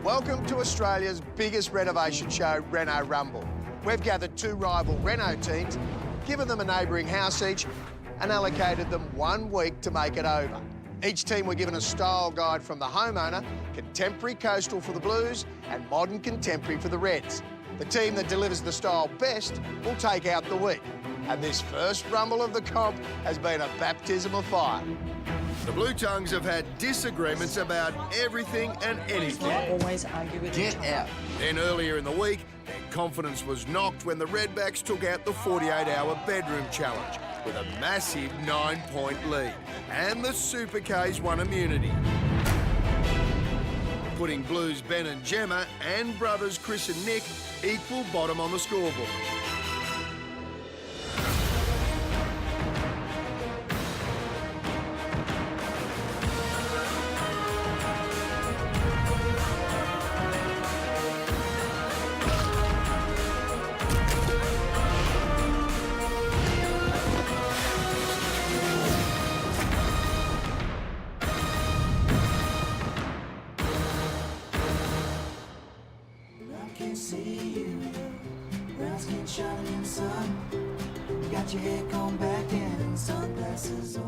Welcome to Australia's biggest renovation show, Reno Rumble. We've gathered two rival Reno teams, given them a neighbouring house each, and allocated them 1 week to make it over. Each team were given a style guide from the homeowner, contemporary coastal for the Blues and modern contemporary for the Reds. The team that delivers the style best will take out the week. And this first Rumble of the comp has been a baptism of fire. The Blue Tongues have had disagreements about everything and anything. Always argue with each other. Get out. Then earlier in the week, their confidence was knocked when the Redbacks took out the 48-hour bedroom challenge with a massive 9-point lead. And the Super Ks won immunity, putting Blues Ben and Gemma and brothers Chris and Nick equal bottom on the scoreboard.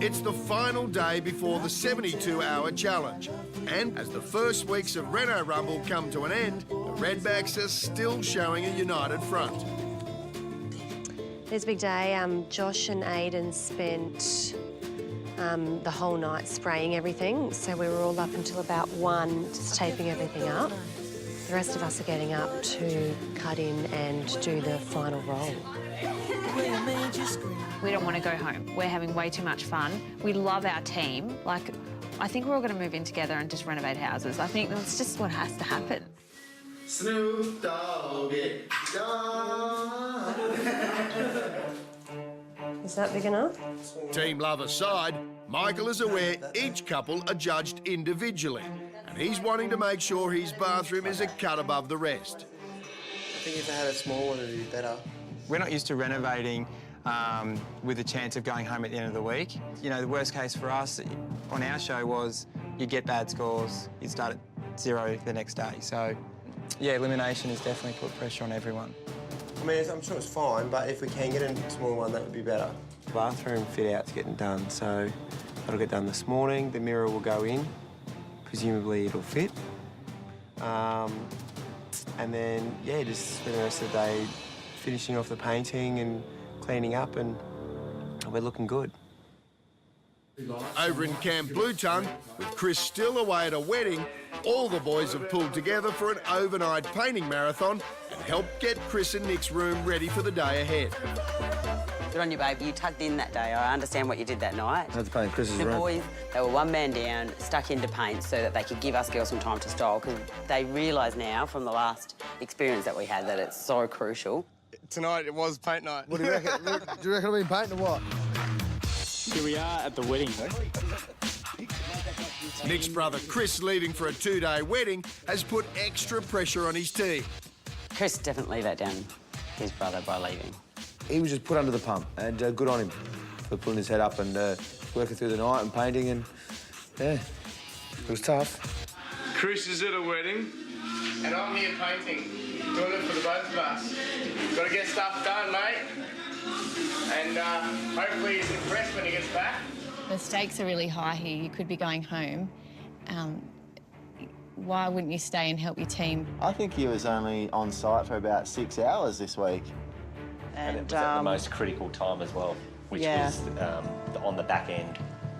It's the final day before the 72-hour challenge. And as the first weeks of Reno Rumble come to an end, the Redbacks are still showing a united front. It's a big day. Josh and Aiden spent the whole night spraying everything, so we were all up until about 1 just taping everything up. The rest of us are getting up to cut in and do the final roll. We don't want to go home. We're having way too much fun. We love our team. Like, I think we're all going to move in together and just renovate houses. I think that's just what has to happen. Snoop Dogg it done. Is that big enough? Team love aside, Michael is aware each couple are judged individually, and he's wanting to make sure his bathroom is a cut above the rest. I think if they had a small one, it'd be better. We're not used to renovating with the chance of going home at the end of the week. You know, the worst case for us on our show was you get bad scores, you'd start at 0 the next day. So, yeah, elimination has definitely put pressure on everyone. I mean, I'm sure it's fine, but if we can get a small one, that would be better. The bathroom fit-out's getting done, so that'll get done this morning. The mirror will go in. Presumably it'll fit. And then, yeah, just spend the rest of the day finishing off the painting and cleaning up, and we're looking good. Over in Camp Blue Tongue, with Chris still away at a wedding, all the boys have pulled together for an overnight painting marathon and helped get Chris and Nick's room ready for the day ahead. Good on you, babe. You tucked in that day. I understand what you did that night. I had to paint Chris's room. The boys, they were one man down, stuck into paint so that they could give us girls some time to style, because they realise now from the last experience that we had that it's so crucial. Tonight it was paint night. What do you reckon? Do you reckon I've been painting or what? Here we are at the wedding. Nick's brother Chris, leaving for a 2-day wedding, has put extra pressure on his team. Chris definitely let down his brother by leaving. He was just put under the pump, and good on him for pulling his head up and working through the night and painting, and yeah, it was tough. Chris is at a wedding, and I'm here painting. Doing it for the both of us. Got to get stuff done, mate. And hopefully he's impressed when he gets back. The stakes are really high here. You could be going home. Why wouldn't you stay and help your team? I think he was only on site for about 6 hours this week. And it was at the most critical time as well, which was on the back end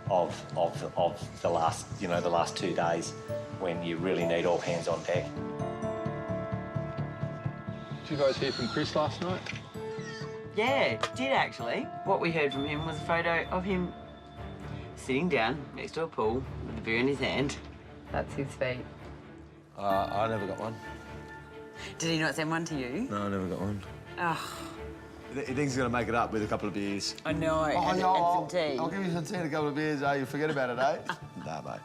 of the last, the last 2 days when you really need all hands on deck. Did you guys hear from Chris last night? Yeah, did actually. What we heard from him was a photo of him sitting down next to a pool with a beer in his hand. That's his feet. I never got one. Did he not send one to you? No, I never got one. Oh. He thinks he's going to make it up with a couple of beers. I know, and some tea. I'll give you some tea and a couple of beers, you forget about it, eh? Nah, mate.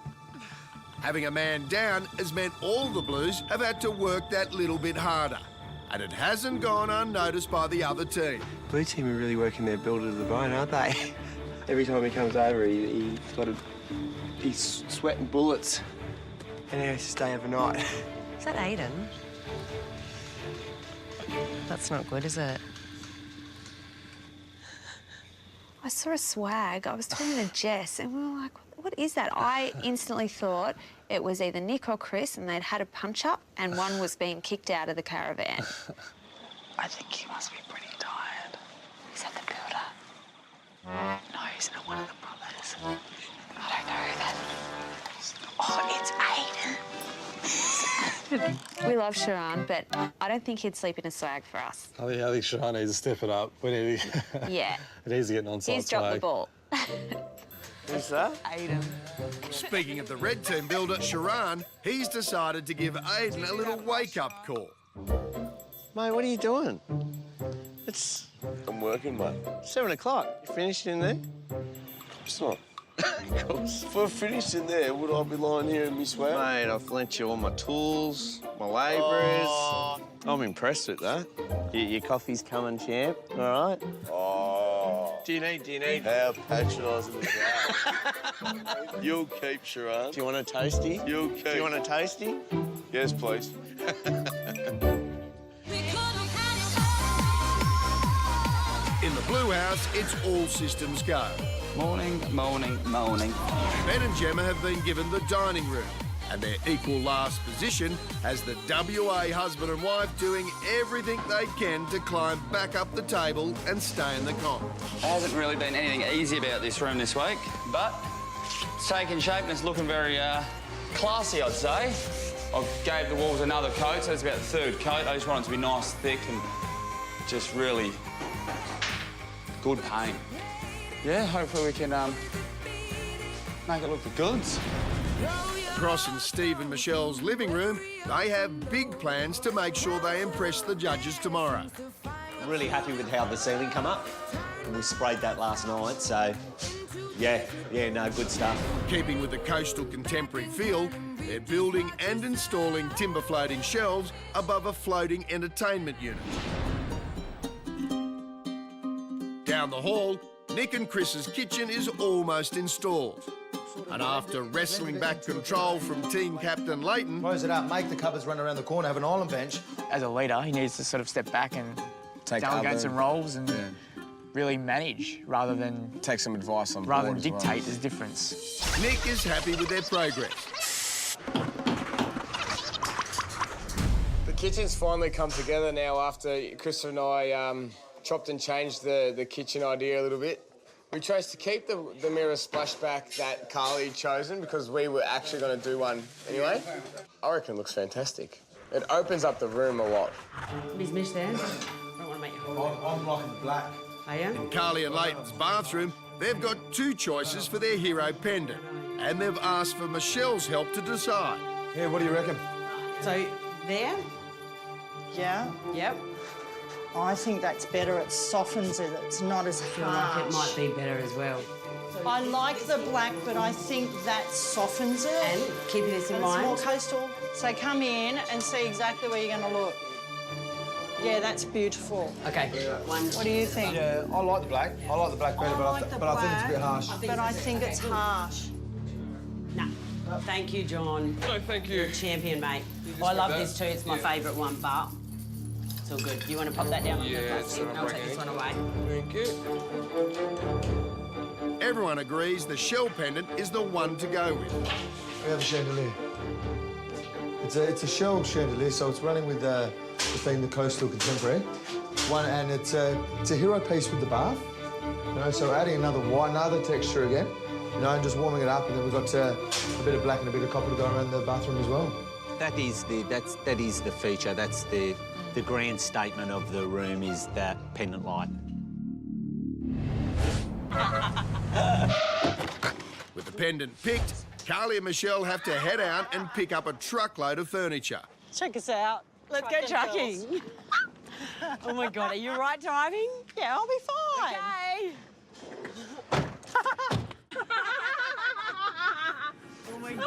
Having a man down has meant all the Blues have had to work that little bit harder. And it hasn't gone unnoticed by the other team. Blue team are really working their builder to the bone, aren't they? Every time he comes over, he's sweating bullets. And he has to stay overnight. Is that Aiden? That's not good, is it? I saw a swag. I was talking to Jess and we were like, what is that? I instantly thought it was either Nick or Chris and they'd had a punch-up and one was being kicked out of the caravan. I think he must be pretty tired. Is that the builder? No, he's not one of the brothers. I don't know who that is. Oh, it's Aiden. We love Sharon, but I don't think he'd sleep in a swag for us. I think Sharon needs to step it up. We need to... Yeah. It needs to get an onside He's dropped the ball. Who's that? Aiden. Speaking of the red team builder, Sharon, he's decided to give Aiden a little wake-up call. Mate, what are you doing? It's I'm working, mate. 7 o'clock. You finished in there? It's not. If I finished in there, would I be lying here in my swag? Mate, I've lent you all my tools, my labourers. Oh. I'm impressed with that. Your coffee's coming, champ, all right? Oh. Do you need? How patronising is that? You'll keep, Sharon. Do you want a toasty? You'll keep. Do you want a toasty? Yes, please. In the Blue House, it's all systems go. Morning. Ben and Gemma have been given the dining room, and their equal last position has the WA husband and wife doing everything they can to climb back up the table and stay in the comp. There hasn't really been anything easy about this room this week, but it's taking shape and it's looking very classy, I'd say. I gave the walls another coat, so it's about the third coat. I just want it to be nice, thick, and just really good paint. Yeah, hopefully we can make it look the goods. Across in Steve and Michelle's living room, they have big plans to make sure they impress the judges tomorrow. I'm really happy with how the ceiling come up. And we sprayed that last night, so yeah, no, good stuff. Keeping with the coastal contemporary feel, they're building and installing timber floating shelves above a floating entertainment unit. Down the hall, Nick and Chris's kitchen is almost installed. And after wrestling back control from team captain Leighton... Close it up, make the cupboards run around the corner, have an island bench. As a leader, he needs to sort of step back and delegate some roles and really manage rather than... Take some advice on rather board than as dictate. There's difference. Nick is happy with their progress. The kitchen's finally come together now after Chris and I chopped and changed the kitchen idea a little bit. We chose to keep the mirror splashback that Carly chosen because we were actually going to do one anyway. I reckon it looks fantastic. It opens up the room a lot. Is Mish there? I don't want to make you hold I'm liking the black. Are you? In Carly and Leighton's bathroom, they've got two choices for their hero pendant, and they've asked for Michelle's help to decide. Yeah, what do you reckon? So, there? Yeah. Yep. I think that's better. It softens it. It's not as I feel harsh. like it might be better as well. I like the black, but I think that softens it. And keeping this in And mind. it's more coastal. So come in and see exactly where you're going to look. Yeah, that's beautiful. Okay. What do you think? Yeah, I like the black. I like the black better, I think it's a bit harsh. But I think it's harsh. No. Thank you, John. No, thank you. You're a champion, mate. I love this too. It's my favourite one, but it's all good. Do you want to pop that down on the plastic? I'll take this one away. Thank you. Everyone agrees the shell pendant is the one to go with. We have a chandelier. It's a shell chandelier, so it's running with the theme, the coastal contemporary. And it's a hero piece with the bath. You know, so adding another white, another texture again. You know, and just warming it up, and then we've got a bit of black and a bit of copper to go around the bathroom as well. That is the feature. That's the grand statement of the room is that pendant light. With the pendant picked, Carly and Michelle have to head out and pick up a truckload of furniture. Check us out. Let's go trucking. Oh, my God. Are you right driving? Yeah, I'll be fine. Okay. Oh, my God.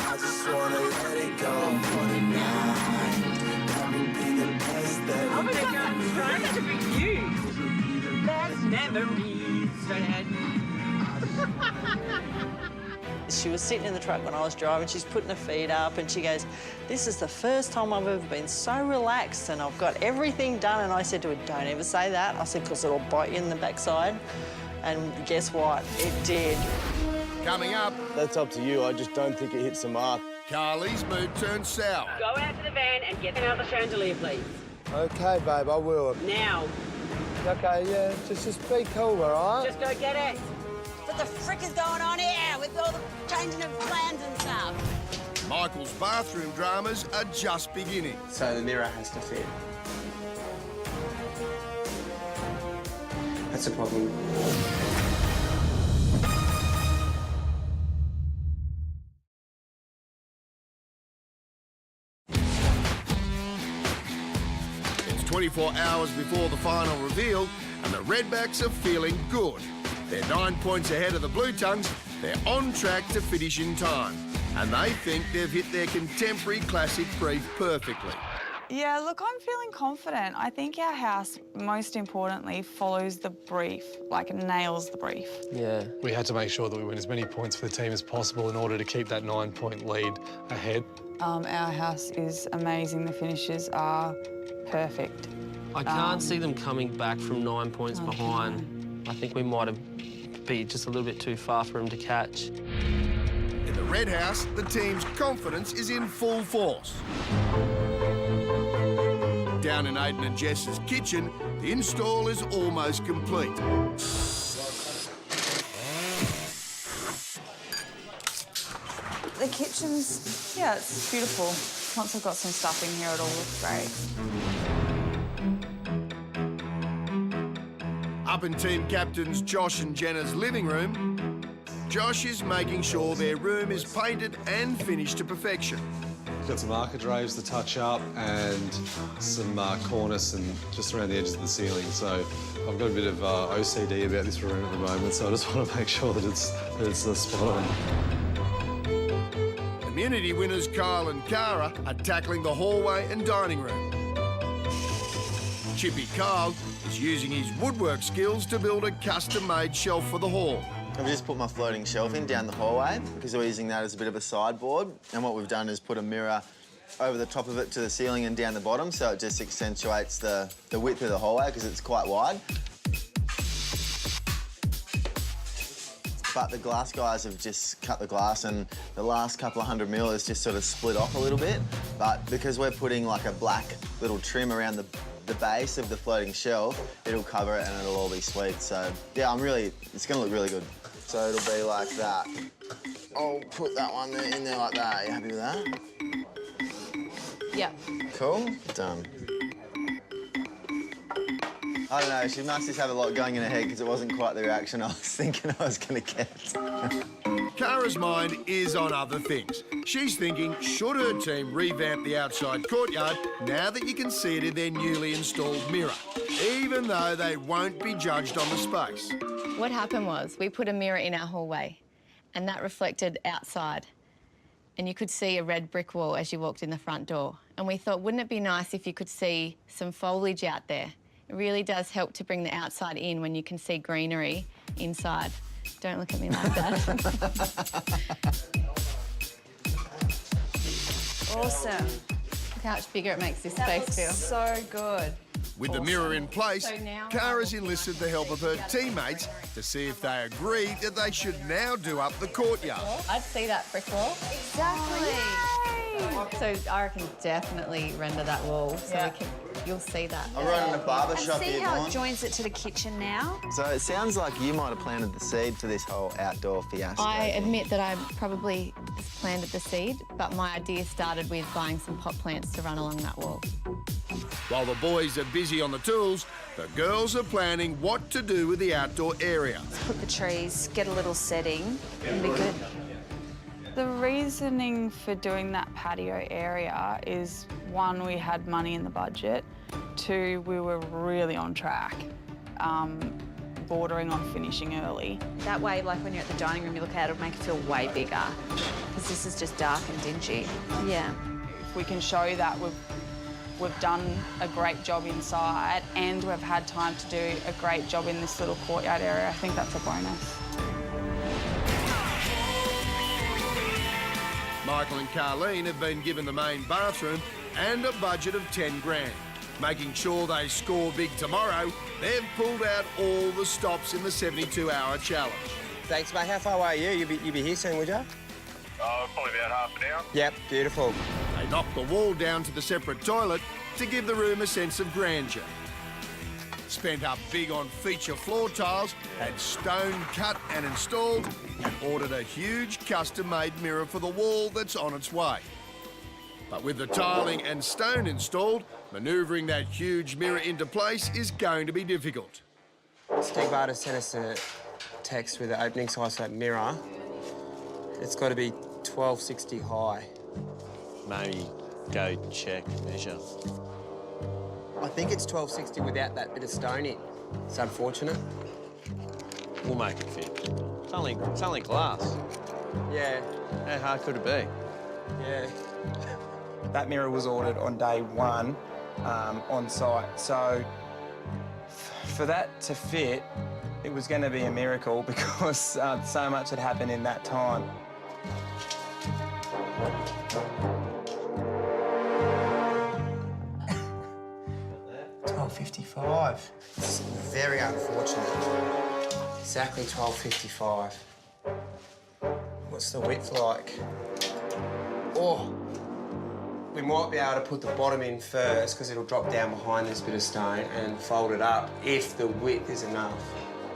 I just wanna let it go for the night. Let me be the best that Oh, my God. I'm trying to be you. Best memories. Straight ahead. She was sitting in the truck when I was driving. She's putting her feet up and she goes, "This is the first time I've ever been so relaxed and I've got everything done." And I said to her, "Don't ever say that." I said, "Because it'll bite you in the backside." And guess what? It did. Coming up, That's up to you. I just don't think it hits the mark. Carly's mood turns sour. Go out to the van and get them out the chandelier, please. Okay, babe, I will. Now. Okay, yeah, just be cool, all right? Just go get it. What the frick is going on here with all the changing of plans and stuff? Michael's bathroom dramas are just beginning. So the mirror has to fit. That's a problem. It's 24 hours before the final reveal, and the Redbacks are feeling good. They're 9 points ahead of the Blue Tongues. They're on track to finish in time, and they think they've hit their contemporary classic brief perfectly. Yeah, look, I'm feeling confident. I think our house, most importantly, follows the brief, like nails the brief. Yeah. We had to make sure that we win as many points for the team as possible in order to keep that 9-point lead ahead. Our house is amazing. The finishes are perfect. I can't see them coming back from 9 points behind. I think we might have been just a little bit too far for them to catch. In the Red House, the team's confidence is in full force. Down in Aidan and Jess's kitchen, the install is almost complete. The kitchen's, yeah, it's beautiful. Once I've got some stuff in here, it'll look great. Up in team captains Josh and Jenna's living room, Josh is making sure their room is painted and finished to perfection. We've got some architraves to touch up and some cornice and just around the edges of the ceiling. So I've got a bit of OCD about this room at the moment, so I just want to make sure that it's spot on. Community winners Kyle and Cara are tackling the hallway and dining room. Chippy Kyle is using his woodwork skills to build a custom-made shelf for the hall. I've just put my floating shelf in down the hallway because we're using that as a bit of a sideboard. And what we've done is put a mirror over the top of it to the ceiling and down the bottom, so it just accentuates the width of the hallway because it's quite wide. But the glass guys have just cut the glass and the last couple of 100 mil has just sort of split off a little bit. But because we're putting like a black little trim around the base of the floating shelf, it'll cover it and it'll all be sweet. So yeah, it's gonna look really good. So it'll be like that. I'll put that one in there like that. Are you happy with that? Yeah. Cool, done. I don't know, she must just have a lot going in her head because it wasn't quite the reaction I was thinking I was gonna get. Cara's mind is on other things. She's thinking, should her team revamp the outside courtyard now that you can see it in their newly installed mirror, even though they won't be judged on the space? What happened was we put a mirror in our hallway and that reflected outside and you could see a red brick wall as you walked in the front door. And we thought, wouldn't it be nice if you could see some foliage out there? It really does help to bring the outside in when you can see greenery inside. Don't look at me like that. Awesome. Look how much bigger it makes this space feel. So good. With the mirror in place, So now- Cara's enlisted the help of her teammates to see if they agree that they should now do up the courtyard. I'd see that brick wall. Exactly. So I reckon definitely render that wall so you'll see that. I'm running a barber And shop see here, how Dawn. it joins it to the kitchen now? So it sounds like you might have planted the seed to this whole outdoor fiasco. I admit that I probably planted the seed, but my idea started with buying some pot plants to run along that wall. While the boys are busy on the tools, the girls are planning what to do with the outdoor area. Put the trees, get a little setting, and be good. The reasoning for doing that patio area is, one, we had money in the budget. Two, we were really on track, bordering on finishing early. That way, like when you're at the dining room, you look out, it'll make it feel way bigger. Because this is just dark and dingy. Yeah. If we can show that we've done a great job inside and we've had time to do a great job in this little courtyard area, I think that's a bonus. Michael and Carleen have been given the main bathroom and a budget of 10 grand. Making sure they score big tomorrow, they've pulled out all the stops in the 72-hour challenge. Thanks, mate. How far away are you? You'll be here soon, would you? Probably about half an hour. Yep, beautiful. They knocked the wall down to the separate toilet to give the room a sense of grandeur. Spent up big on feature floor tiles, had stone cut and installed, and ordered a huge custom-made mirror for the wall that's on its way. But with the tiling and stone installed, manoeuvring that huge mirror into place is going to be difficult. Steve Barter sent us a text with the opening size for that mirror. It's got to be 1260 high. Maybe go check, measure. I think it's 1260 without that bit of stone in. It's unfortunate. We'll make it fit. It's only glass. Yeah. How hard could it be? Yeah. That mirror was ordered on day one on site. So for that to fit, it was going to be a miracle because so much had happened in that time. $12.55. It's very unfortunate. Exactly 12.55. What's the width like? Oh, we might be able to put the bottom in first because it'll drop down behind this bit of stone and fold it up if the width is enough.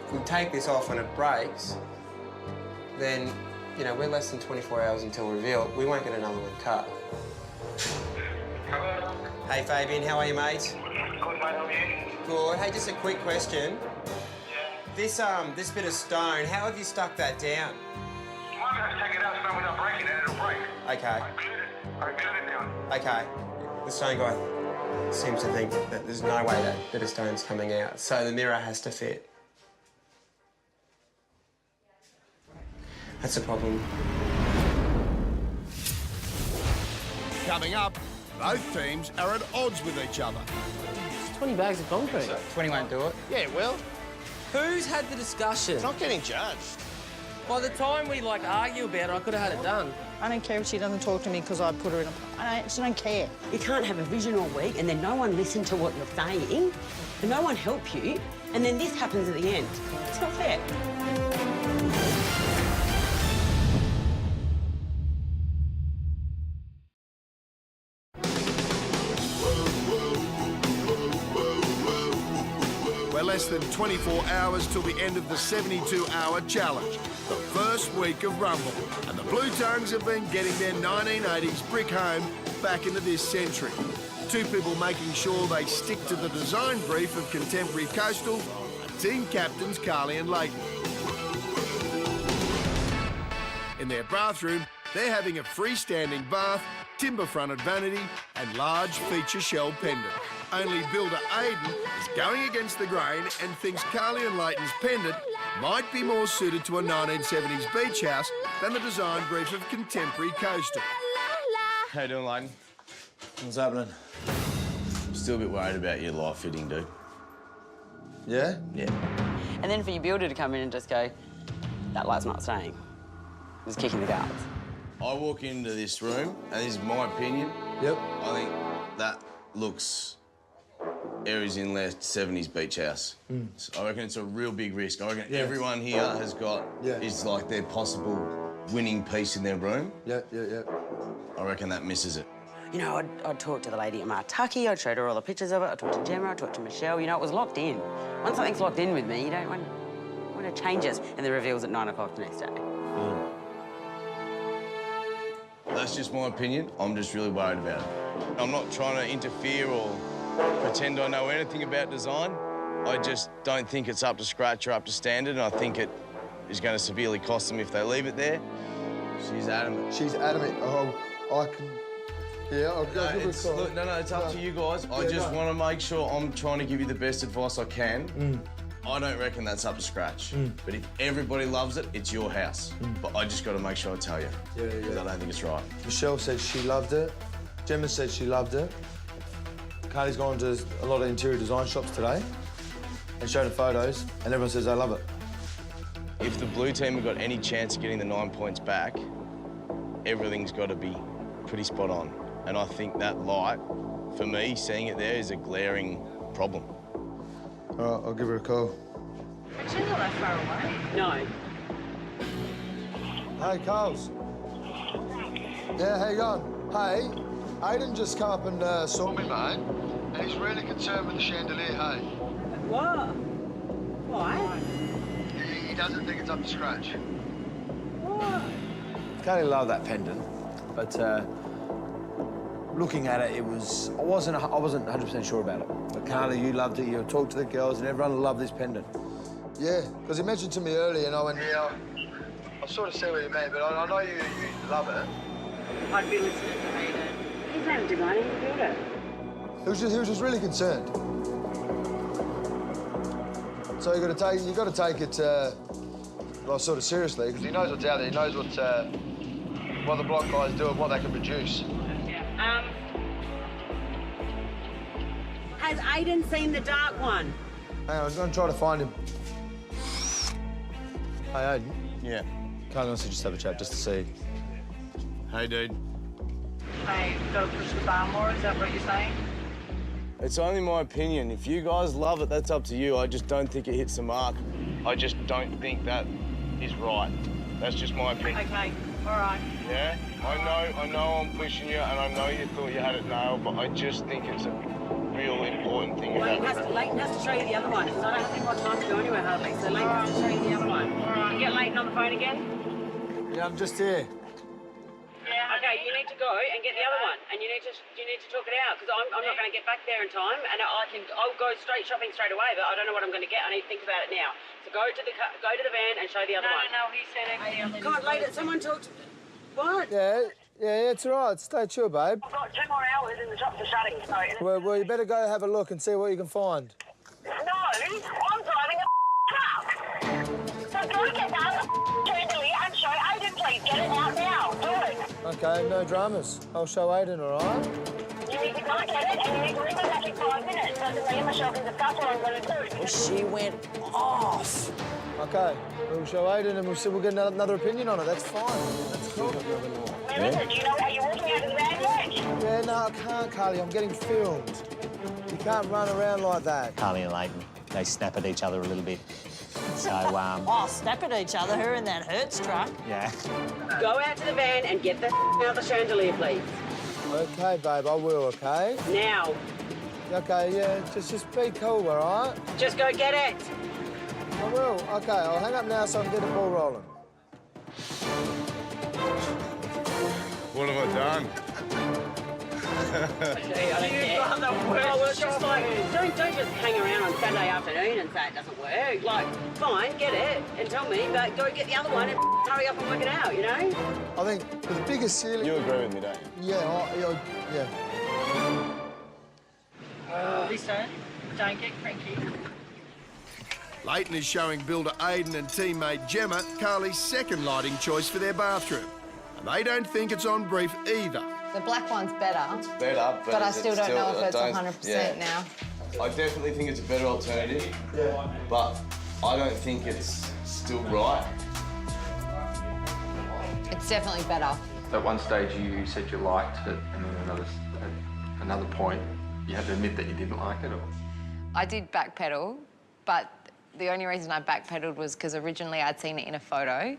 If we take this off when it breaks, then, you know, we're less than 24 hours until reveal. We won't get another one cut. Hello? Hey, Fabian, how are you, mate? Good, mate, how are you? Good. Hey, just a quick question. Yeah. This bit of stone, how have you stuck that down? You might have to take it out so without breaking it, it'll break. Okay. I glued it down. Okay. The stone guy seems to think that there's no way that bit of stone's coming out, so the mirror has to fit. That's a problem. Coming up, both teams are at odds with each other. It's 20 bags of concrete. 20 won't do it. Yeah, well, who's had the discussion? It's not getting judged. By the time we, argue about it, I could have had it done. I don't care if she doesn't talk to me because I put her in a... I just don't care. You can't have a vision all week and then no one listen to what you're saying and no one help you and then this happens at the end. It's not fair. We're less than 24 hours till the end of the 72-hour challenge, the first week of Rumble. And the Blue Tongues have been getting their 1980s brick home back into this century. Two people making sure they stick to the design brief of contemporary coastal are team captains Carly and Leighton. In their bathroom, they're having a freestanding bath, timber-fronted vanity and large feature shell pendant. Only builder Aidan is going against the grain and thinks Carly and Leighton's pendant might be more suited to a 1970s beach house than the design brief of contemporary coastal. How you doing, Leighton? What's happening? I'm still a bit worried about your light fitting, dude. Yeah? Yeah. And then for your builder to come in and just go, that light's not staying. Just kicking the guards. I walk into this room, and this is my opinion. Yep. I think that looks Aries Inlet 70s beach house. So I reckon it's a real big risk. I reckon everyone here has got, is like their possible winning piece in their room. Yeah. I reckon that misses it. You know, I'd talk to the lady at Martucky, I'd show her all the pictures of it, I'd talk to Gemma, I'd talk to Michelle. You know, it was locked in. Once something's locked in with me, you don't want to change it. And the reveal's at 9 o'clock the next day. That's just my opinion. I'm just really worried about it. I'm not trying to interfere or pretend I know anything about design. I just don't think it's up to scratch or up to standard, and I think it is going to severely cost them if they leave it there. She's adamant. She's adamant. Oh, I can... Yeah, I'll go give her a call. Look, no, it's up to you guys. I just want to make sure I'm trying to give you the best advice I can. I don't reckon that's up to scratch. But if everybody loves it, it's your house. But I just got to make sure I tell you. Because I don't think it's right. Michelle said she loved it. Gemma said she loved it. Carly's gone to a lot of interior design shops today and showed her photos, and everyone says they love it. If the blue team have got any chance of getting the 9 points back, everything's got to be pretty spot on. And I think that light, for me, seeing it there is a glaring problem. All right, I'll give her a call. She's not that far away. No. Hey, Carls. Yeah, how you going? Hey, Aiden just come up and saw me, mate, and he's really concerned with the chandelier, hey? What? Why? He doesn't think it's up to scratch. What? Carly loved that pendant, but looking at it, I wasn't 100% sure about it. But Carly, you loved it. You talked to the girls, and everyone loved this pendant. Yeah, because he mentioned to me earlier, and I went, yeah, I sort of see what you mean, but I know you love it. I'd be listening to Aiden. He's not designing the builder. He was just really concerned. So you got to take it well, sort of seriously, because he knows what's out there. He knows what the block guys do and what they can produce. Has Aiden seen the dark one? Hang on, I'm going to try to find him. Hey, Aiden. Yeah. Carly wants to just have a chat just to see. Hey, dude. Hey, got to push the bar more, is that what you're saying? It's only my opinion. If you guys love it, that's up to you. I just don't think it hits the mark. I just don't think that is right. That's just my opinion. Okay, all right. Yeah? I know I'm pushing you, and I know you thought you had it nailed, but I just think it's a real important thing. Leighton has to show you the other one, because I don't have any more time to go anywhere, hardly. So Leighton has to show you the other one. All right. You get Leighton on the phone again? Yeah, I'm just here. Yeah. Okay, you need to go and get the other one, and you need to talk it out, because I'm not going to get back there in time, and I'll go shopping straight away, but I don't know what I'm going to get. I need to think about it now. So go to the van and show the other one. No, he said everything. Come on, Leighton, someone talk to... What? Yeah, it's all right. Stay chill, babe. I've got 2 more hours and the shops are shutting, so... Well, you better go have a look and see what you can find. No, I'm driving a truck. So go get the other chandelier and show Aiden, please. Get it out now. Do it. Okay, no dramas. I'll show Aiden, all right? You need to go get it and you need to ring me back in 5 minutes. So that me and Michelle can discuss what I'm going to do. She went off. Okay, we'll show Aiden and we'll get another opinion on it. That's fine. That's cool. Where is it? Do you know how you're walking out of the van yet? Yeah, no, I can't, Carly. I'm getting filmed. You can't run around like that. Carly and Leighton, they snap at each other a little bit. So, Oh, snap at each other. Her in that Hertz truck. yeah. Go out to the van and get the out of the chandelier, please. Okay, babe, I will, okay? Now. Okay, yeah, just be cool, all right? Just go get it. I will. Okay, I'll hang up now so I can get the ball rolling. What have I done? Don't just hang around on Saturday afternoon and say it doesn't work. Like, fine, get it and tell me, but go get the other one and hurry up and work it out, you know? I think the biggest ceiling... You agree with me, don't you? Yeah, Please don't get cranky. Leighton is showing builder Aiden and teammate Gemma Carly's second lighting choice for their bathroom. And they don't think it's on brief either. The black one's better. Better, But I still don't know if it's 100% now. I definitely think it's a better alternative, but I don't think it's still right. It's definitely better. At one stage you said you liked it, and then at another point you had to admit that you didn't like it, or? I did backpedal, but the only reason I backpedaled was because originally I'd seen it in a photo,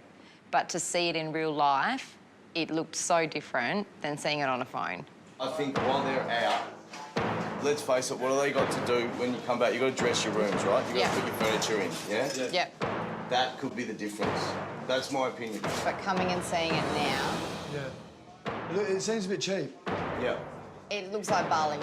but to see it in real life, it looked so different than seeing it on a phone. I think while they're out, let's face it, what have they got to do when you come back? You've got to dress your rooms, right? You've got to put your furniture in, yeah? Yep. That could be the difference. That's my opinion. But coming and seeing it now, yeah. Look, it seems a bit cheap. Yeah. it looks like Bali.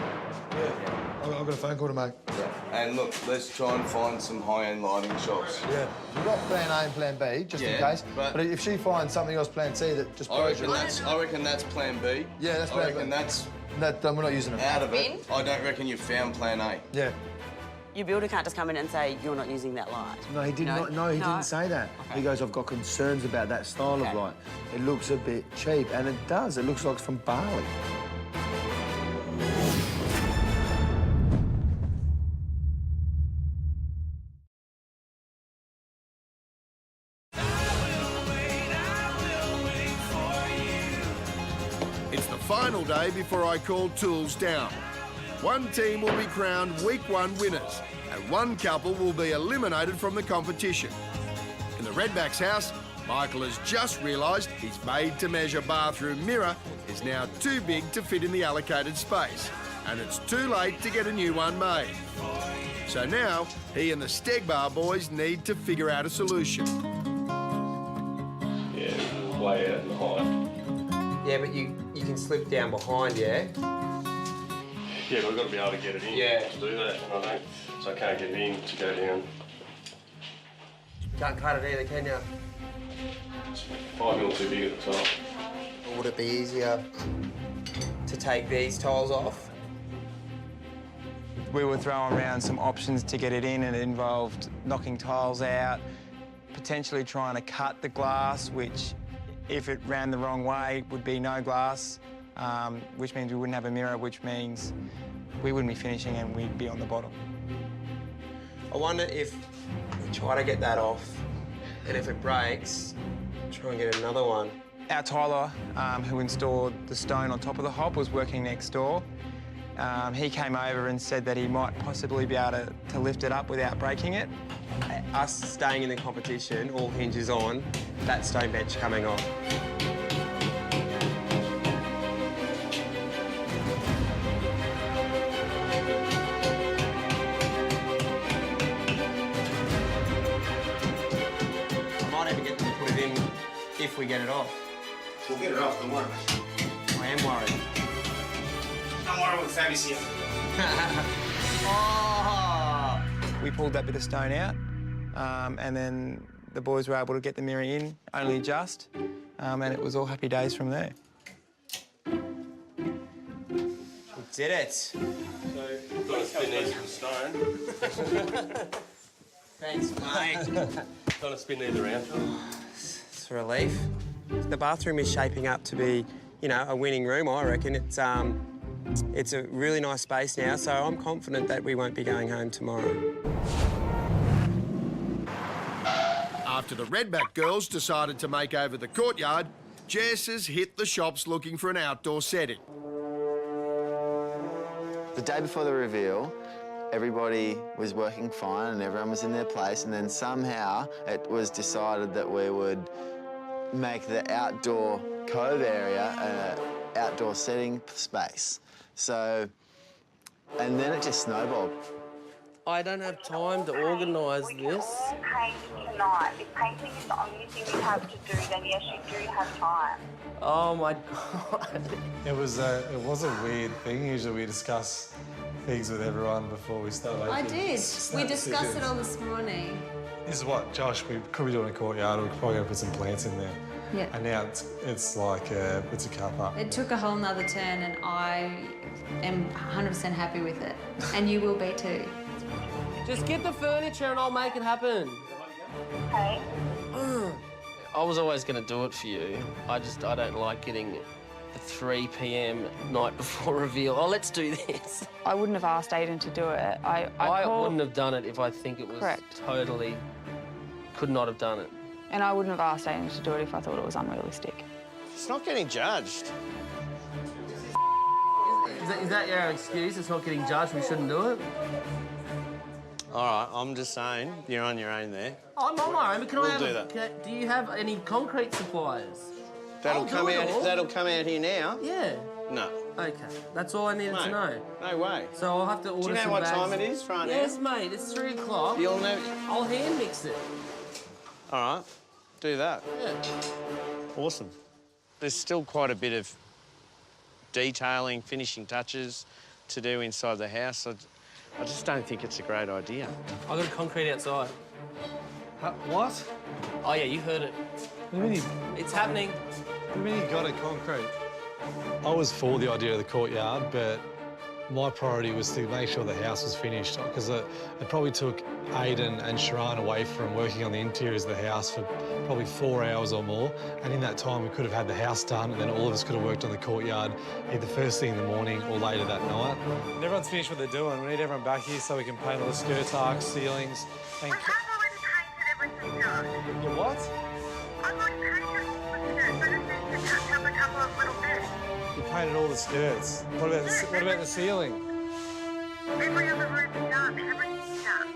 Yeah. I've got a phone call to make. Yeah. And look, let's try and find some high-end lighting shops. Yeah. We've got plan A and plan B, just in case. But if she finds something else, plan C, that just blows your... I reckon that's plan B. Yeah, that's plan B. I reckon that's... we're not using it. Out of it, I don't reckon you've found plan A. Yeah. Your builder can't just come in and say, you're not using that light. No, he did not. No, he didn't say that. Okay. He goes, I've got concerns about that style of light. It looks a bit cheap, and it does. It looks like it's from Bali. It's the final day before I call tools down. One team will be crowned Week 1 winners, and one couple will be eliminated from the competition. In the Redback's house, Michael has just realised his made-to-measure bathroom mirror is now too big to fit in the allocated space, and it's too late to get a new one made. So now, he and the Stegbar boys need to figure out a solution. Yeah, way out behind. Yeah, but you can slip down behind, yeah? Yeah, but we've got to be able to get it in to do that, and I don't. So I can't get it in to go down. Can't cut it either, can you? It's 5 mil too big at the top. Or would it be easier to take these tiles off? We were throwing around some options to get it in, and it involved knocking tiles out, potentially trying to cut the glass, which, if it ran the wrong way, would be no glass, which means we wouldn't have a mirror, which means we wouldn't be finishing and we'd be on the bottom. I wonder if we try to get that off, and if it breaks, try and get another one. Our tiler, who installed the stone on top of the hob, was working next door. He came over and said that he might possibly be able to lift it up without breaking it. Us staying in the competition all hinges on that stone bench coming on. I might even get them to put it in if we get it off. We'll get it off, don't worry. I am worried. Don't worry when Fabi's here. Oh! We pulled that bit of stone out, and then the boys were able to get the mirror in, only just, and it was all happy days from there. We did it. So, got to spin these with stone. Thanks, mate. Got to spin these around. It's a relief. The bathroom is shaping up to be, you know, a winning room, I reckon. It's a really nice space now, so I'm confident that we won't be going home tomorrow. After the Redback girls decided to make over the courtyard, Jess has hit the shops looking for an outdoor setting. The day before the reveal, everybody was working fine and everyone was in their place, and then somehow it was decided that we would make the outdoor cove area an outdoor setting space. So, and then it just snowballed. I don't have time to organise this. Paint tonight. If painting is the only thing you have to do, then yes, you do have time. Oh my God. It was a weird thing. Usually we discuss things with everyone before we start making I did. We discussed decisions. it all this morning. This is what, Josh, we could be doing a courtyard. We're probably going to put some plants in there. Yeah. And now it's like it's a cup up. It took a whole nother turn and I am 100% happy with it. And you will be too. Just get the furniture and I'll make it happen. Okay. I was always going to do it for you. I don't like getting the 3 p.m. night before reveal. Oh, let's do this. I wouldn't have asked Aiden to do it. I wouldn't have done it if I think it was totally... Could not have done it. And I wouldn't have asked Aiden to do it if I thought it was unrealistic. It's not getting judged. Is that your excuse? It's not getting judged, we shouldn't do it? All right, I'm just saying, you're on your own there. I'm on my own, but can I have... We'll do that. Do you have any concrete suppliers? That'll come out here now? Yeah. No. OK, that's all I needed to know. No way. So I'll have to order some Do you know what bags. time it is right now? Yes, mate, it's 3 o'clock. You'll know... I'll hand mix it. All right, do that. Yeah. Awesome. There's still quite a bit of detailing, finishing touches to do inside the house. I just don't think it's a great idea. I got a concrete outside. What? Oh, yeah, you heard it. What do you mean? It's happening. What do you mean you got it concrete? I was for the idea of the courtyard, but my priority was to make sure the house was finished, because it probably took Aiden and Sharon away from working on the interiors of the house for probably 4 hours or more. And in that time, we could have had the house done, and then all of us could have worked on the courtyard either first thing in the morning or later that night. And everyone's finished what they're doing. We need everyone back here so we can paint all the skirt arcs, ceilings, and... I've already painted everything down. You what? I've already painted all the skirts. I just need to touch up a couple of little bits. You painted all the skirts. What about the ceiling? Every other room is done. Everything's done.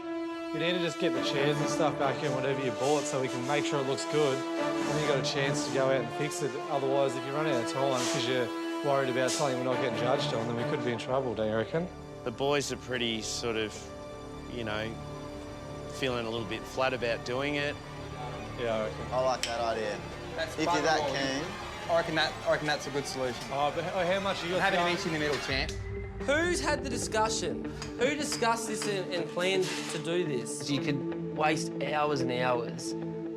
You need to just get the chairs and stuff back in, whatever you bought, so we can make sure it looks good. And then you got a chance to go out and fix it. Otherwise, if you run out of time because you're worried about something we're not getting judged on, then we could be in trouble, don't you reckon? The boys are pretty sort of, you know, feeling a little bit flat about doing it. Yeah, I reckon. I like that idea. If you're that keen. I reckon that's a good solution. Oh, but how much are you Having an inch in the middle, champ. Who's had the discussion? Who discussed this and planned to do this? You could waste hours and hours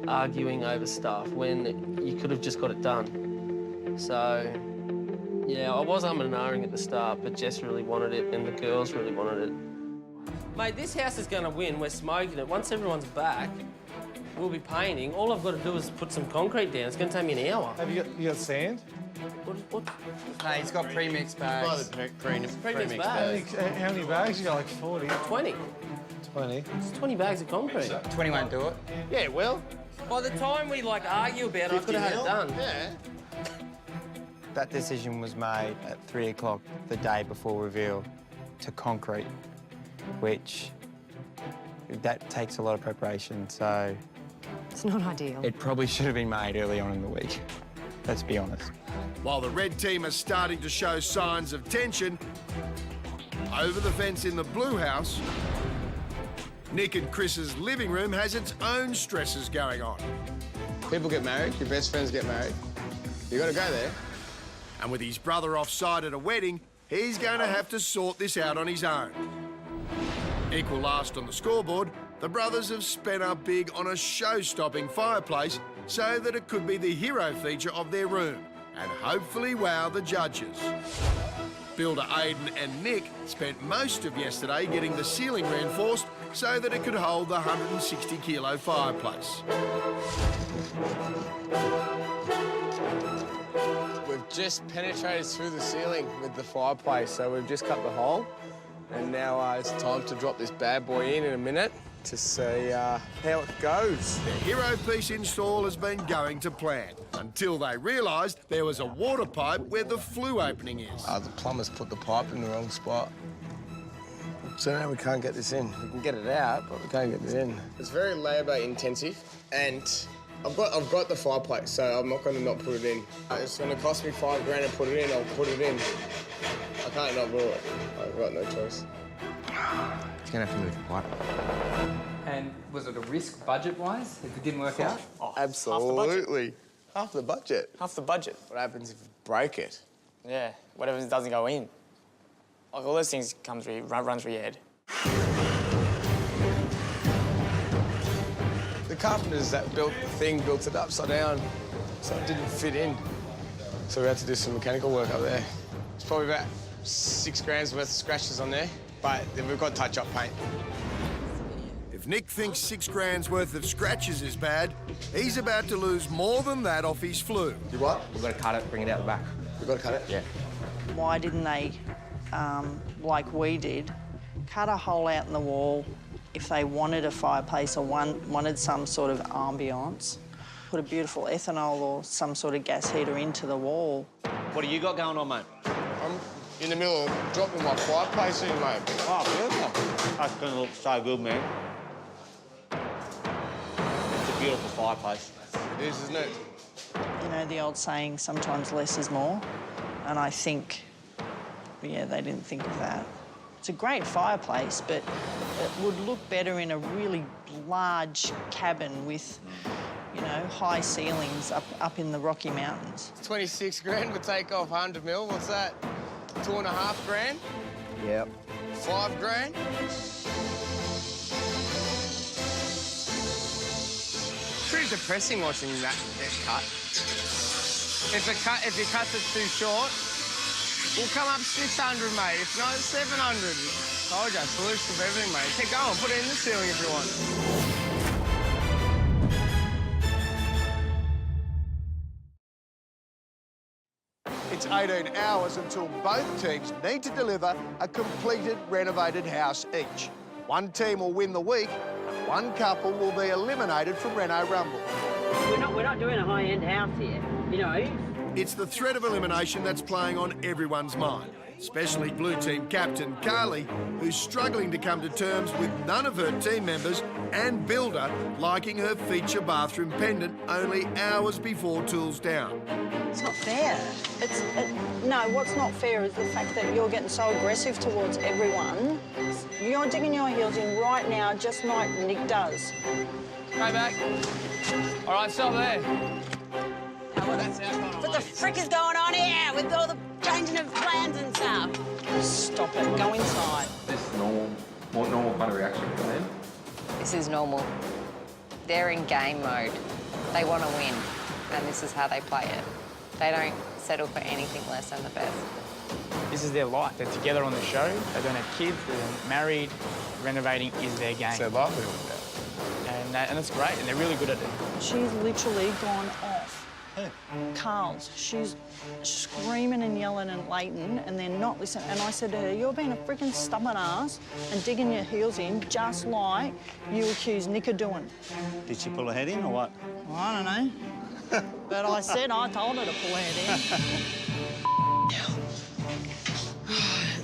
arguing over stuff when you could have just got it done. So, yeah, I was umming and ahhing at the start, but Jess really wanted it and the girls really wanted it. Mate, this house is going to win. We're smoking it. Once everyone's back, we'll be painting. All I've got to do is put some concrete down. It's going to take me an hour. Have you got sand? What? No, he's got pre-mixed bags. Pre-mixed bags. How many bags? You got like 40? 20. 20? It's 20 bags of concrete. 20 won't do it. Yeah, it will. By the time we, like, argue about it, I could have had it done. Yeah. That decision was made at 3 o'clock the day before reveal to concrete, which that takes a lot of preparation, so... It's not ideal. It probably should have been made early on in the week, let's be honest. While the red team are starting to show signs of tension, over the fence in the blue house, Nick and Chris's living room has its own stresses going on. People get married, your best friends get married. You got to go there. And with his brother offside at a wedding, he's going to have to sort this out on his own. Equal last on the scoreboard, the brothers have spent up big on a show-stopping fireplace so that it could be the hero feature of their room and hopefully wow the judges. Builder Aidan and Nick spent most of yesterday getting the ceiling reinforced so that it could hold the 160-kilo fireplace. We've just penetrated through the ceiling with the fireplace, so we've just cut the hole. And now it's time to drop this bad boy in a minute to see how it goes. The hero piece install has been going to plan until they realised there was a water pipe where the flue opening is. The plumber's put the pipe in the wrong spot. So now we can't get this in. We can get it out, but we can't get it in. It's very labour intensive, and I've got the fireplace, so I'm not going to not put it in. It's going to cost me $5 grand to put it in. I'll put it in. I can't not do it. I've got no choice. He's going to have to move the pipe. And was it a risk budget-wise if it didn't work out? Oh, absolutely. Half the budget. Half the budget. What happens if you break it? Yeah, whatever doesn't go in. Like, all those things runs through your head. The carpenters that built the thing built it upside down, so it didn't fit in. So we had to do some mechanical work up there. It's probably about $6 grand's worth of scratches on there, but then we've got touch-up paint. If Nick thinks $6 grand's worth of scratches is bad, he's about to lose more than that off his flue. You what? We've got to cut it, bring it out the back. We've got to cut it? Yeah. Why didn't they, like we did, cut a hole out in the wall if they wanted a fireplace or wanted some sort of ambiance? Put a beautiful ethanol or some sort of gas heater into the wall. What do you got going on, mate? I'm in the middle of dropping my fireplace in, mate. Oh, beautiful. That's going to look so good, man. It's a beautiful fireplace. It is, isn't it? You know, the old saying, sometimes less is more. And I think, yeah, they didn't think of that. It's a great fireplace, but it would look better in a really large cabin with, you know, high ceilings up in the Rocky Mountains. 26 grand would take off 100 mil. What's that? 2.5 grand? Yep. 5 grand? Pretty depressing watching that get cut. If your cuts it too short, we'll come up 600, mate. If not, 700. Told you, solution of everything, mate. Keep going. Put it in the ceiling if you want. It's 18 hours until both teams need to deliver a completed renovated house each. One team will win the week, and one couple will be eliminated from Reno Rumble. We're not doing a high-end house here. You know, It's the threat of elimination that's playing on everyone's mind, especially Blue Team captain Carly, who's struggling to come to terms with none of her team members and builder liking her feature bathroom pendant only hours before tools down. It's not fair. No, what's not fair is the fact that you're getting so aggressive towards everyone. You're digging your heels in right now, just like Nick does. Go back. All right, stop there. What the frick is going on here with all the changing of plans and stuff? Stop it. Go inside. This is normal. More normal kind of reaction from them. This is normal. They're in game mode. They want to win, and this is how they play it. They don't settle for anything less than the best. This is their life. They're together on the show. They don't have kids. They're married. Renovating is their game. It's their livelihood. And it's great, and they're really good at it. She's literally gone off. Carl's. She's screaming and yelling at Leighton, and they're not listening. And I said to her, you're being a freaking stubborn ass and digging your heels in, just like you accused Nick of doing. Did she pull her head in or what? I don't know. But I told her to pull her head in.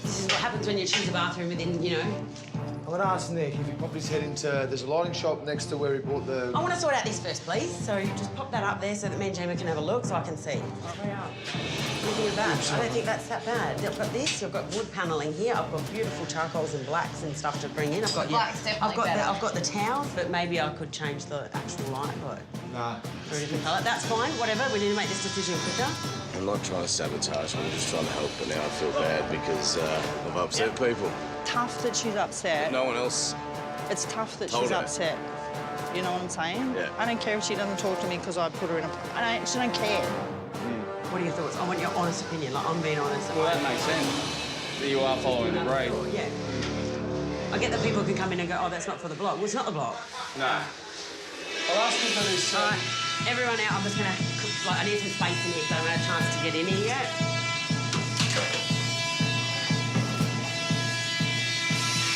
This is what happens when you choose a bathroom within, you know. I'm going to ask Nick if he popped his head into... There's a lighting shop next to where he bought the... I want to sort out this first, please. So you just pop that up there so that me and Gemma can have a look so I can see. Anything about it? I don't think that's that bad. You've got this, you've got wood panelling here. I've got beautiful charcoals and blacks and stuff to bring in. I've got I've got the towels, but maybe I could change the actual light bulb. Nah. For a different colour. That's fine, whatever. We need to make this decision quicker. I'm not trying to sabotage, I'm just trying to help, but now I feel bad because I've upset people. Tough that she's upset. No one else. It's tough that told she's her. upset. You know what I'm saying? Yeah. I don't care if she doesn't talk to me because I put her in a... I actually don't care. What are your thoughts? I want your honest opinion. Like, I'm being honest. Well, that makes sense. That you are following the brief. Yeah. I get that people can come in and go, oh, that's not for the block. Well, it's not the block. No. I'll ask him for this. All right, everyone out. I'm just going to... I need some space in here so I haven't had a chance to get in here yet.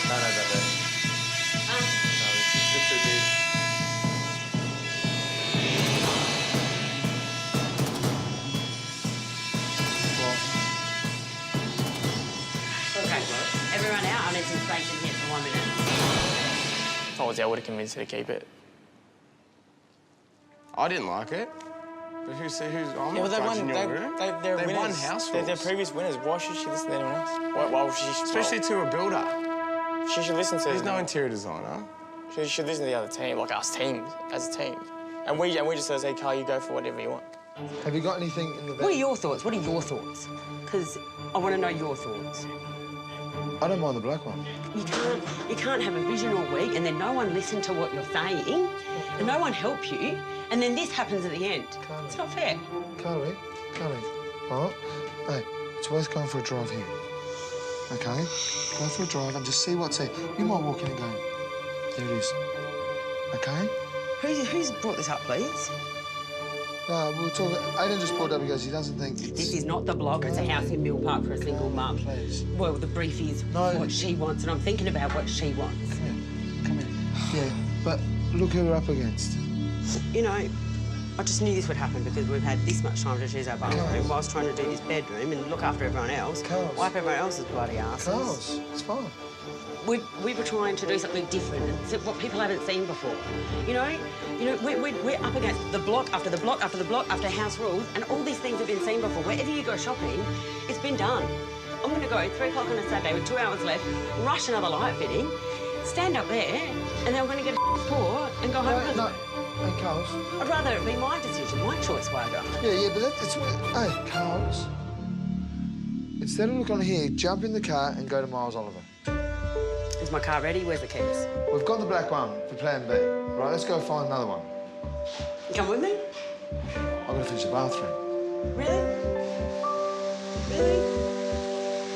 No, about that. No, it's just too big. Okay, everyone out. I need some space in here for 1 minute. If I was there, I would have convinced her to keep it. I didn't like it. But I'm Yeah, not but judging your room. they're They winners. won house They're rules. previous winners. Why should she listen to anyone else? Why would she... Especially to a builder. She should listen to... There's no interior designer. She should listen to the other team, like us teams, as a team. And we just say, hey, Carl, you go for whatever you want. Have you got anything in the... What are your thoughts? What are your thoughts? Because I want to know your thoughts. I don't mind the black one. You can't have a vision all week and then no one listen to what you're saying and no one help you and then this happens at the end. Carly. It's not fair. Carly, all right? Hey, it's worth going for a drive here. Okay? Go for a drive and just see what's there. You might walk in and go, there it is. Okay? Who's brought this up, please? No, we were talking... Aiden just brought it up because he doesesn't think it's... This is not the block. It's a house in Mill Park for a single mum. Please. Well, the brief is what she wants and I'm thinking about what she wants. Come here. Yeah, but look who we're up against. You know, I just knew this would happen because we've had this much time to choose our bathroom whilst trying to do this bedroom and look after everyone else. Wipe everyone else's bloody asses. Carls, it's fine. We were trying to do something different and see what people haven't seen before. You know, we're up against the block after the block after the block after house rules, and all these things have been seen before. Wherever you go shopping, it's been done. I'm going to go 3 o'clock on a Saturday with 2 hours left, rush another light fitting, stand up there, and then we're going to get a tour and go home. No. Hey, Carls. I'd rather it be my decision, my choice where I go. Yeah, but that's what... Hey, Carls. Instead of looking on here, jump in the car and go to Miles Oliver. Is my car ready? Where's the keys? We've got the black one for plan B. Right, let's go find another one. You come with me? I've got to finish the bathroom. Really? Really?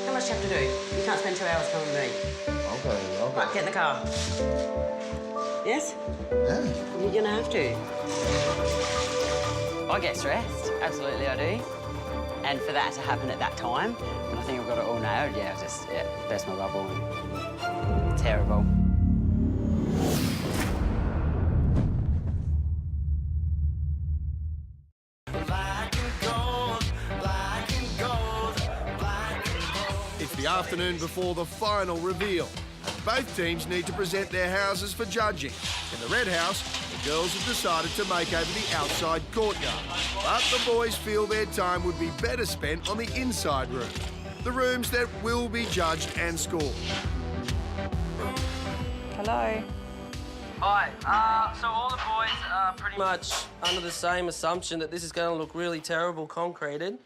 How much do you have to do? You can't spend 2 hours coming with me. I'll go. Right, get in the car. Yes? Yeah. You're gonna have to. I get stressed, absolutely I do. And for that to happen at that time, when I think I've got it all nailed, yeah, I just burst my bubble and terrible. the afternoon before the final reveal. Both teams need to present their houses for judging. In the red house, the girls have decided to make over the outside courtyard. But the boys feel their time would be better spent on the inside room, the rooms that will be judged and scored. Hello. Hi. So all the boys are pretty much under the same assumption that this is going to look really terrible concreted.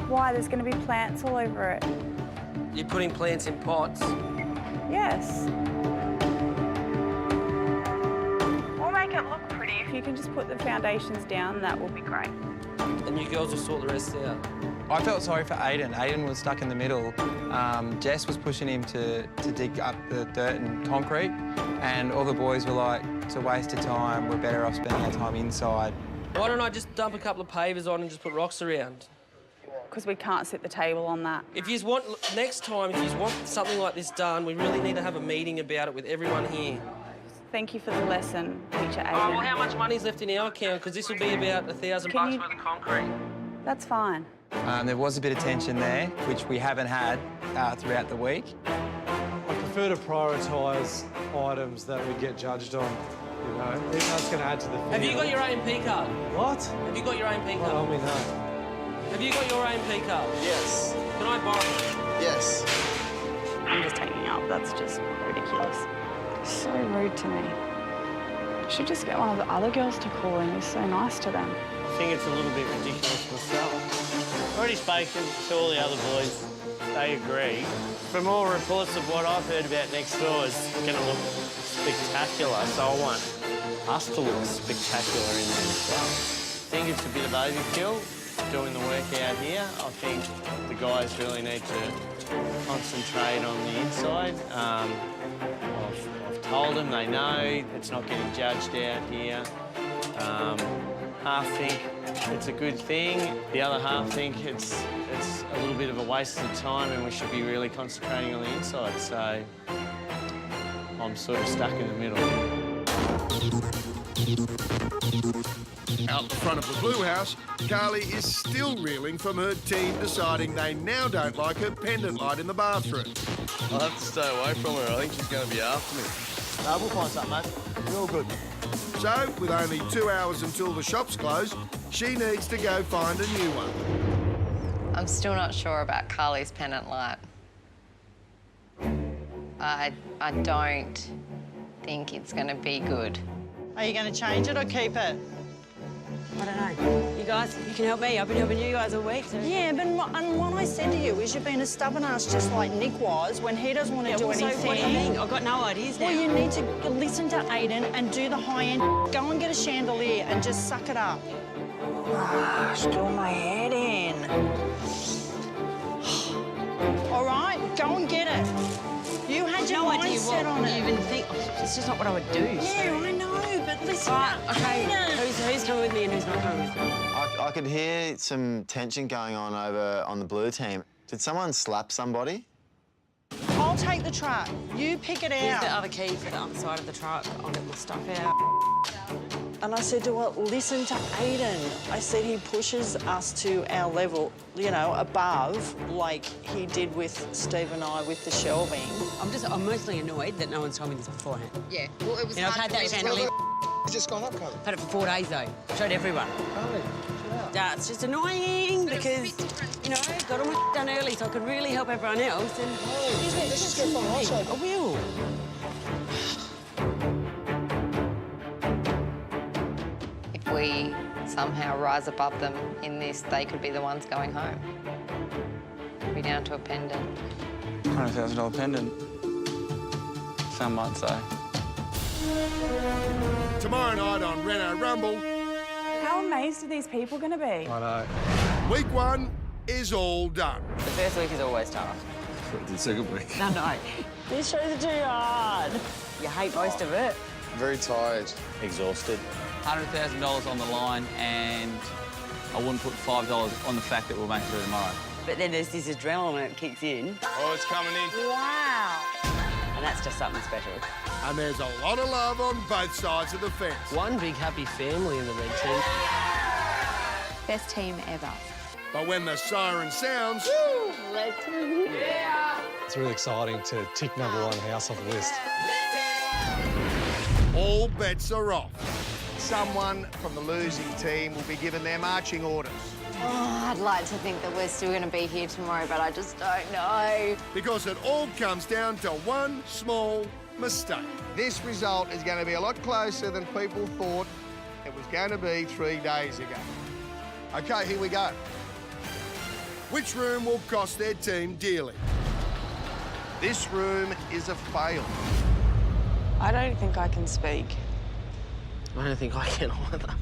Why? There's going to be plants all over it. You're putting plants in pots. Yes. We'll make it look pretty. If you can just put the foundations down, that will be great. And you girls will sort the rest out. I felt sorry for Aiden. Aiden was stuck in the middle. Jess was pushing him to dig up the dirt and concrete, and all the boys were like, it's a waste of time, we're better off spending our time inside. Why don't I just dump a couple of pavers on and just put rocks around? Because we can't sit the table on that. If you want, next time, if you want something like this done, we really need to have a meeting about it with everyone here. Thank you for the lesson, Teacher Aiden. Oh, well, how much money's left in our account? Because this will be about $1,000 bucks worth of concrete. That's fine. There was a bit of tension there, which we haven't had throughout the week. I prefer to prioritise items that we get judged on, you know. I think that's going to add to the... Have you got your AMP card? What? Have you got your AMP card? Tell me no. Have you got your AMP card? Yes. Can I borrow it? Yes. I'm just taking up. That's just ridiculous. So rude to me. I should just get one of the other girls to call in. He's so nice to them. I think it's a little bit ridiculous myself. I've already spoken to all the other boys. They agree. From all reports of what I've heard about next door, it's going to look spectacular, so I want us to look spectacular in there as well. I think it's a bit of overkill doing the work out here. I think the guys really need to concentrate on the inside. I've told them they know it's not getting judged out here. Half think it's a good thing. The other half think it's a little bit of a waste of time and we should be really concentrating on the inside. So I'm sort of stuck in the middle. Out the front of the blue house, Carly is still reeling from her team deciding they now don't like her pendant light in the bathroom. I'll have to stay away from her. I think she's going to be after me. No, we'll find something, mate. We're all good. So, with only 2 hours until the shops close, she needs to go find a new one. I'm still not sure about Carly's pendant light. I don't think it's going to be good. Are you going to change it or keep it? I don't know. You guys, you can help me. I've been helping you guys all week. So. Yeah, but and what I said to you is you've been a stubborn ass just like Nick was when he doesn't want to do anything. So what do you mean? I've got no ideas now. Well, you need to listen to Aiden and do the high-end. Go and get a chandelier and just suck it up. Still my head in. All right, go and get it. You had your mindset on it. You even think, it's just not what I would do. Yeah, I know, but listen. Right, okay, who's coming with me and who's not coming with me? I could hear some tension going on over on the blue team. Did someone slap somebody? I'll take the truck. You pick it Here's out. the other key for the other side of the truck. I'll get my stuff out. And I said to her, listen to Aiden. I said he pushes us to our level, you know, above, like he did with Steve and I with the shelving. I'm mostly annoyed that no one's told me this beforehand. Yeah, well, it was I've had that chandelier. It's just gone up, Carly. Had it for 4 days, though. Showed everyone. Carly, chill out. Yeah, it's just annoying because, you know, got all my done early so I could really help everyone else. And Let's just get from the outside. I will. If we somehow rise above them in this, they could be the ones going home. Could be down to a pendant. $100,000 pendant. Some might say. Tomorrow night on Reno Rumble, How amazed are these people going to be? I know. week 1 is all done. The first week is always tough. The second week. No. These shows are too hard. You hate most of it. Very tired. Exhausted. $100,000 on the line, and I wouldn't put $5 on the fact that we'll make it through tomorrow. But then there's this adrenaline that kicks in. Oh, it's coming in. Wow. And that's just something special. And there's a lot of love on both sides of the fence. One big happy family in the red team. Best team ever. But when the siren sounds... Let's win. Yeah! It's really exciting to tick #1 house off the list. all bets are off. Someone from the losing team will be given their marching orders. Oh, I'd like to think that we're still going to be here tomorrow, but I just don't know. Because it all comes down to one small mistake. This result is going to be a lot closer than people thought it was going to be 3 days ago. OK, here we go. Which room will cost their team dearly? This room is a fail. I don't think I can speak. I don't think I can either.